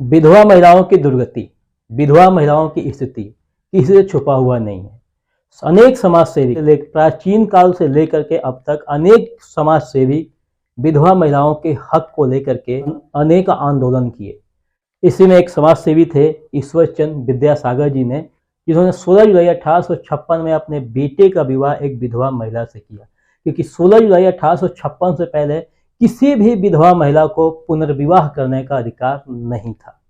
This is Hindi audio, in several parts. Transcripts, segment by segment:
विधवा महिलाओं की दुर्गति, विधवा महिलाओं की स्थिति किसी से छुपा हुआ नहीं है। अनेक समाज सेवी प्राचीन काल से लेकर के अब तक अनेक समाज सेवी विधवा महिलाओं के हक को लेकर के अनेक आंदोलन किए। इसी में एक समाज सेवी थे ईश्वर चंद विद्यासागर जी ने, जिन्होंने 16 जुलाई 1856 में अपने बेटे का विवाह एक विधवा महिला से किया, क्योंकि 16 जुलाई 1856 से पहले किसी भी विधवा महिला को पुनर्विवाह करने का अधिकार नहीं था।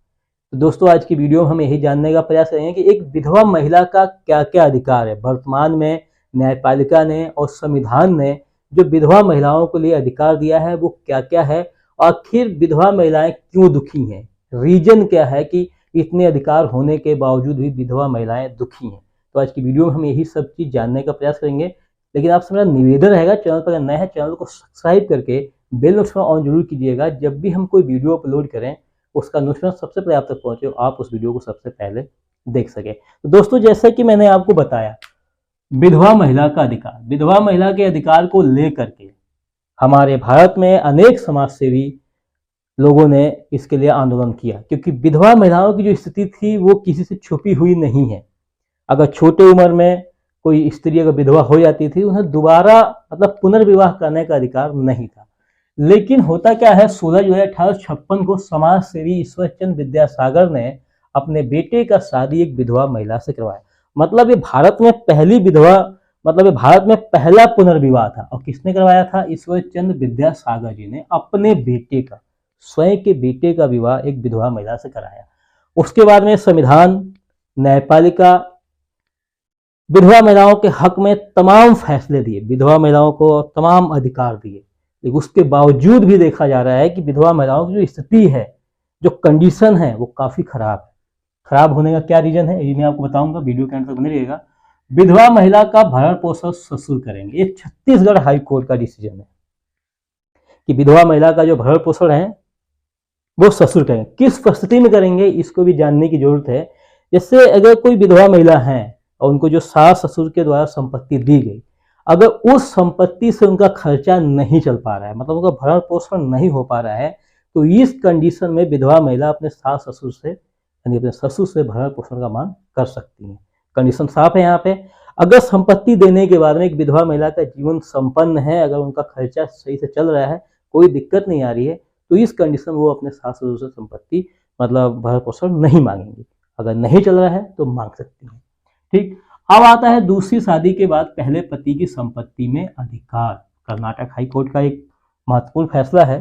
तो दोस्तों, आज की वीडियो में हम यही जानने का प्रयास करेंगे कि एक विधवा महिला का क्या क्या अधिकार है। वर्तमान में न्यायपालिका ने और संविधान ने जो विधवा महिलाओं के लिए अधिकार दिया है वो क्या क्या है, आखिर विधवा महिलाएं क्यों दुखी हैं, रीजन क्या है कि इतने अधिकार होने के बावजूद भी विधवा महिलाएं दुखी हैं। तो आज की वीडियो में हम यही सब चीज जानने का प्रयास करेंगे। लेकिन आपसे मेरा निवेदन रहेगा, चैनल पर अगर नए हैं चैनल को सब्सक्राइब करके बेल नोटिफिकेशन ऑन जरूर कीजिएगा। जब भी हम कोई वीडियो अपलोड करें उसका नोटिफिकेशन सबसे पहले आप तक पहुंचे, आप उस वीडियो को सबसे पहले देख सके। तो दोस्तों, जैसा कि मैंने आपको बताया, विधवा महिला का अधिकार, विधवा महिला के अधिकार को लेकर के हमारे भारत में अनेक समाज सेवी लोगों ने इसके लिए आंदोलन किया, क्योंकि विधवा महिलाओं की जो स्थिति थी वो किसी से छुपी हुई नहीं है। अगर छोटे उम्र में कोई स्त्री अगर विधवा हो जाती थी, उन्हें दोबारा मतलब पुनर्विवाह करने का अधिकार नहीं था। लेकिन होता क्या है, 16 जुलाई 1856 को समाज सेवी ईश्वर चंद विद्यासागर ने अपने बेटे का शादी एक विधवा महिला से करवाया। मतलब ये भारत में पहली विधवा, मतलब ये भारत में पहला पुनर्विवाह था। और किसने करवाया था? ईश्वर चंद विद्यासागर जी ने अपने बेटे का, स्वयं के बेटे का विवाह एक विधवा महिला से कराया। उसके बाद में संविधान, न्यायपालिका विधवा महिलाओं के हक में तमाम फैसले दिए, विधवा महिलाओं को तमाम अधिकार दिए। लेकिन उसके बावजूद भी देखा जा रहा है कि विधवा महिलाओं की जो स्थिति है, जो कंडीशन है, वो काफी खराब है। खराब होने का क्या रीजन है ये मैं आपको बताऊंगा, वीडियो के अंत तक बने रहिएगा। विधवा महिला का भरण पोषण ससुर करेंगे। ये छत्तीसगढ़ हाई कोर्ट का डिसीजन है कि विधवा महिला का जो भरण पोषण है वो ससुर करेंगे। किस परिस्थिति में करेंगे इसको भी जानने की जरूरत है। जैसे अगर कोई विधवा महिला है और उनको जो सास ससुर के द्वारा संपत्ति दी गई, अगर उस संपत्ति से उनका खर्चा नहीं चल पा रहा है, मतलब उनका भरण पोषण नहीं हो पा रहा है, तो इस कंडीशन में विधवा महिला अपने सास ससुर से यानी अपने ससुर से भरण पोषण का मांग कर सकती है। कंडीशन साफ है यहाँ पे। अगर संपत्ति देने के बाद में एक विधवा महिला का जीवन संपन्न है, अगर उनका खर्चा सही से चल रहा है, कोई दिक्कत नहीं आ रही है, तो इस कंडीशन में वो अपने सास ससुर से संपत्ति मतलब भरण पोषण नहीं मांगेंगी। अगर नहीं चल रहा है तो मांग सकती है। ठीक, अब आता है दूसरी शादी के बाद पहले पति की संपत्ति में अधिकार। कर्नाटक हाई कोर्ट का एक महत्वपूर्ण फैसला है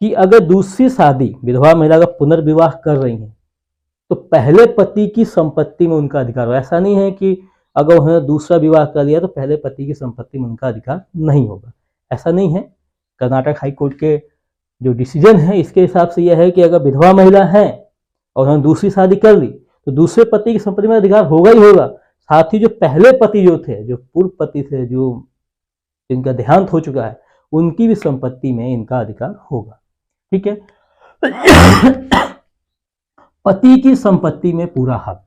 कि अगर दूसरी शादी विधवा महिला का पुनर्विवाह कर रही है तो पहले पति की संपत्ति में उनका अधिकार हो। ऐसा नहीं है कि अगर उन्होंने दूसरा विवाह कर लिया तो पहले पति की संपत्ति में उनका अधिकार नहीं होगा, ऐसा नहीं है। कर्नाटक हाई कोर्ट के जो डिसीजन है इसके हिसाब से यह है कि अगर विधवा महिला है और उन्होंने दूसरी शादी कर ली तो दूसरे पति की संपत्ति में अधिकार होगा ही होगा। साथ ही जो पहले पति जो थे, जो पूर्व पति थे, जो जिनका देहांत हो चुका है, उनकी भी संपत्ति में इनका अधिकार होगा। ठीक है। पति की संपत्ति में पूरा हक।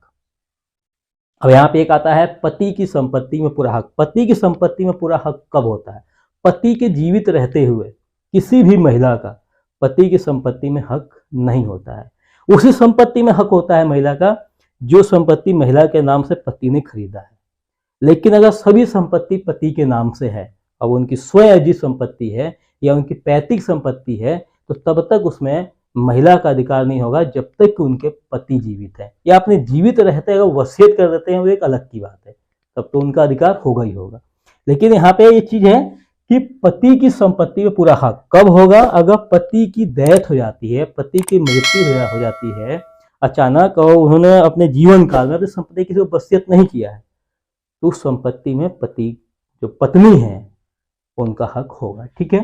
अब यहाँ पे एक आता है पति की संपत्ति में पूरा हक। पति की संपत्ति में पूरा हक कब होता है? पति के जीवित रहते हुए किसी भी महिला का पति की संपत्ति में हक नहीं होता है। उसी संपत्ति में हक होता है महिला का जो संपत्ति महिला के नाम से पति ने खरीदा है। लेकिन अगर सभी संपत्ति पति के नाम से है, अब उनकी स्वयं अर्जित संपत्ति है या उनकी पैतृक संपत्ति है, तो तब तक उसमें महिला का अधिकार नहीं होगा जब तक कि उनके पति जीवित है, या अपने जीवित रहते अगर वसीयत कर देते हैं, वो एक अलग की बात है, तब तो उनका अधिकार होगा ही होगा। लेकिन यहाँ पे ये चीज है कि पति की संपत्ति में पूरा हक कब होगा? अगर पति की डेथ हो जाती है, पति की मृत्यु हो जाती है अचानक, और उन्होंने अपने जीवन काल में अपनी संपत्ति किसी को वसीयत नहीं किया है, तो उस संपत्ति में पति जो पत्नी है उनका हक होगा। ठीक है।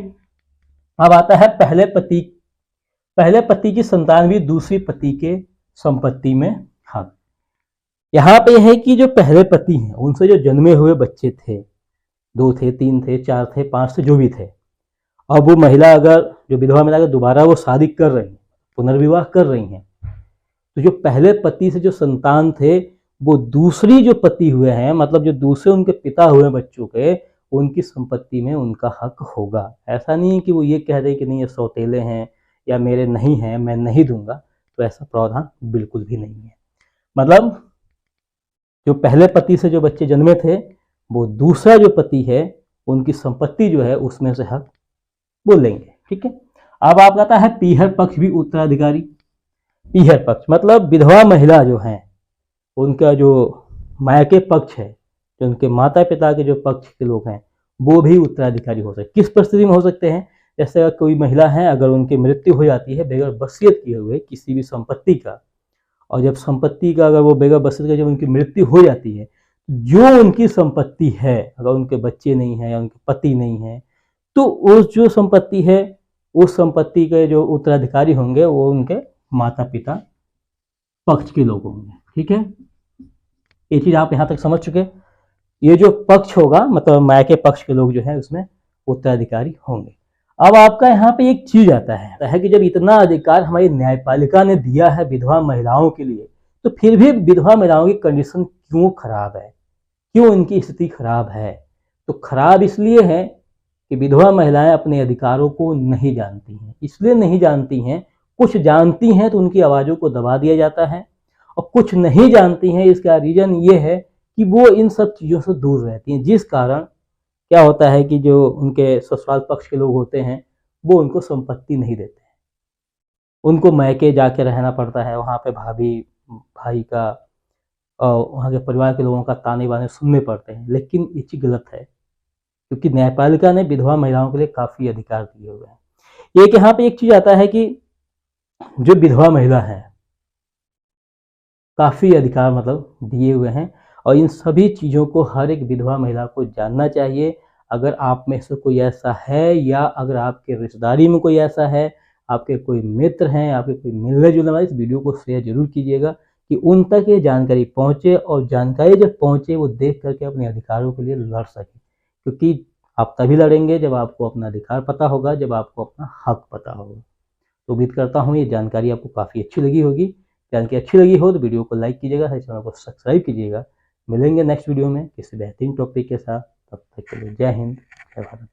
अब आता है पहले पति की संतान भी दूसरी पति के संपत्ति में हक। यहाँ पे है कि जो पहले पति हैं उनसे जो जन्मे हुए बच्चे थे, 2 थे, 3 थे, 4 थे, 5 थे, जो भी थे, अब वो महिला अगर जो विधवा महिला अगर दोबारा वो शादी कर रही हैं, पुनर्विवाह कर रही हैं, तो जो पहले पति से जो संतान थे वो दूसरी जो पति हुए हैं, मतलब जो दूसरे उनके पिता हुए बच्चों के, उनकी संपत्ति में उनका हक होगा। ऐसा नहीं है कि वो ये कह रहे कि नहीं ये सौतेले हैं या मेरे नहीं हैं, मैं नहीं दूंगा, तो ऐसा प्रावधान बिल्कुल भी नहीं है। मतलब जो पहले पति से जो बच्चे जन्मे थे, वो दूसरा जो पति है उनकी संपत्ति जो है उसमें से हक वो लेंगे। ठीक है। अब आपका आता है पीहर पक्ष भी उत्तराधिकारी। पीहर पक्ष मतलब विधवा महिला जो है उनका जो मायके पक्ष है, जो उनके माता पिता के जो पक्ष के लोग हैं, वो भी उत्तराधिकारी हो सकते। किस परिस्थिति में हो सकते हैं? जैसे अगर कोई महिला है, अगर उनकी मृत्यु हो जाती है बगैर वसीयत किए हुए किसी भी संपत्ति का, और जब संपत्ति का अगर वो बगैर वसीयत के जब उनकी मृत्यु हो जाती है, जो उनकी संपत्ति है, अगर उनके बच्चे नहीं हैं या उनके पति नहीं है, तो उस जो संपत्ति है उस संपत्ति के जो उत्तराधिकारी होंगे वो उनके माता पिता पक्ष के लोग होंगे। ठीक है, ये चीज आप यहां तक समझ चुके। ये जो पक्ष होगा मतलब मायके पक्ष के लोग जो है उसमें उत्तराधिकारी होंगे। अब आपका यहाँ पे एक चीज आता है कि जब इतना अधिकार हमारी न्यायपालिका ने दिया है विधवा महिलाओं के लिए, तो फिर भी विधवा महिलाओं की कंडीशन क्यों खराब है, क्यों इनकी स्थिति खराब है? तो खराब इसलिए है कि विधवा महिलाएं अपने अधिकारों को नहीं जानती हैं। इसलिए नहीं जानती हैं, कुछ जानती हैं तो उनकी आवाज़ों को दबा दिया जाता है, और कुछ नहीं जानती हैं इसका रीज़न ये है कि वो इन सब चीज़ों से दूर रहती हैं, जिस कारण क्या होता है कि जो उनके ससुराल पक्ष के लोग होते हैं वो उनको संपत्ति नहीं देते हैं, उनको मैके जाके रहना पड़ता है, वहाँ पे भाभी भाई का और वहाँ के परिवार के लोगों का ताने बाने सुनने पड़ते हैं। लेकिन ये चीज़ गलत है, क्योंकि न्यायपालिका ने विधवा महिलाओं के लिए काफ़ी अधिकार दिए हुए हैं। एक यहाँ पे एक चीज़ आता है कि जो विधवा महिला है काफ़ी अधिकार मतलब दिए हुए हैं, और इन सभी चीज़ों को हर एक विधवा महिला को जानना चाहिए। अगर आप में से कोई ऐसा है, या अगर आपके रिश्तेदारी में कोई ऐसा है, आपके कोई मित्र हैं, आपके कोई मिलने जुलने वाले, इस वीडियो को शेयर जरूर कीजिएगा कि उन तक ये जानकारी पहुँचे, और जानकारी जब पहुँचे वो देख करके अपने अधिकारों के लिए लड़ सके। क्योंकि आप तभी लड़ेंगे जब आपको अपना अधिकार पता होगा, जब आपको अपना हक पता होगा। तो उम्मीद करता हूँ ये जानकारी आपको काफ़ी अच्छी लगी होगी। जानकारी अच्छी लगी हो तो वीडियो को लाइक कीजिएगा, चैनल को सब्सक्राइब कीजिएगा। मिलेंगे नेक्स्ट वीडियो में किसी बेहतरीन टॉपिक के साथ। तब तक के लिए जय हिंद, जय भारत।